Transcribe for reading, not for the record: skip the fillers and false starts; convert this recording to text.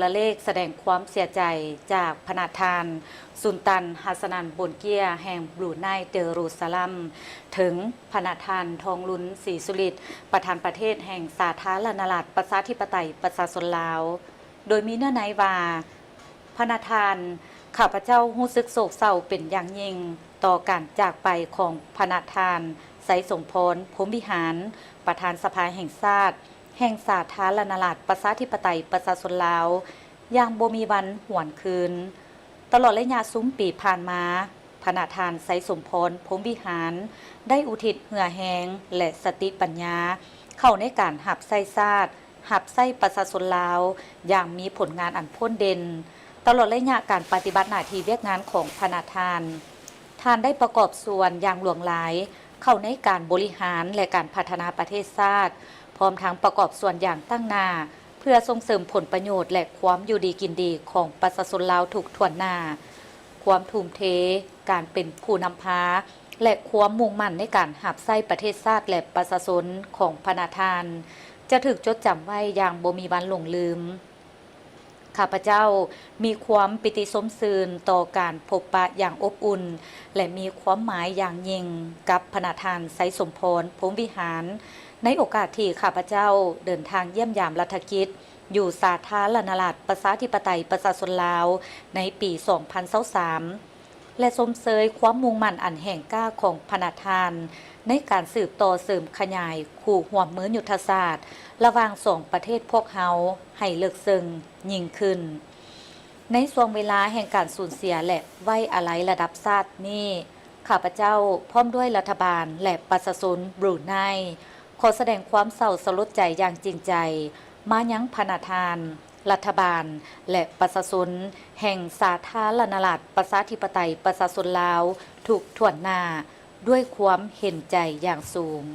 รเลขแสดงความเสียใจจากพนาธานสุลตันฮัสนันบุนเกียแห่งบรูไนเดรูซาลัมถึงพนาธานทองลุนศรีสุริตประธานประเทศแห่งสาธารณรัฐประชาธิปไตยประชาชนลาวโดยมีเนื้อในว่าพนาธานข้าพเจ้ารู้สึกโศกเศร้าเป็นอย่างยิ่งต่อการจากไปของพนาธานไสสมพรพรหมวิหารประธานสภาแห่งชาติแห่งสาธารณรัฐประชาธิปไตยประชาชนลาวอย่างบ่มีวันหวนคืนตลอดระยะซุ้มปีผ่านมาพนาธานไสสมพรพรหมวิหารได้อุทิศเหื่อแหงและสติปัญญาเข้าในการหับไส้ชาติหับไส้ประชาชนลาวอย่างมีผลงานอันพ้นเด่นตลอดระยะการปฏิบัติหน้าที่เวียกงานของพนาธานได้ประกอบส่วนอย่างหลวงหลายเข้าในการบริหารและการพัฒนาประเทศชาติพร้อมทั้งประกอบส่วนอย่างตั้งหน้าเพื่อส่งเสริมผลประโยชน์และความอยู่ดีกินดีของประชาชนลาวทุกส่วนหน้าความทุ่มเทการเป็นผู้นำพาและความมุ่งมั่นในการหับไส้ประเทศชาติและประชาชนของพนาธานจะถูกจดจำไว้อย่างบ่มีวันหลงลืมข้าพเจ้ามีความปิติสมซื่นต่อการพบปะอย่างอบอุ่นและมีความหมายอย่างยิ่งกับพนาธานไสสมพรพรหมวิหารในโอกาสที่ข้าพเจ้าเดินทางเยี่ยมยามรัฐกิจอยู่สาธารณรัฐประชาธิปไตยประชาชนลาวในปี 2023 และสมเสยความมุ่งมั่นอันแห่งกล้าของพนาธานในการสืบต่อเสริมขยายคู่ห่วมมือยุทธศาสตร์ระหว่างสองประเทศพวกเฮาให้เลิกซึ้งยิ่งขึ้นในช่วงเวลาแห่งการสูญเสียและไว้อาลัยระดับชาตินี้ข้าพเจ้าพร้อมด้วยรัฐบาลและประชาชนบรูไนขอแสดงความเศร้าสลดใจอย่างจริงใจมายังพนาธานรัฐบาลและประชาชนแห่งสาธารณรัฐประชาธิปไตยประชาชนลาวทุกท่วนหน้าด้วยความเห็นใจอย่างสูง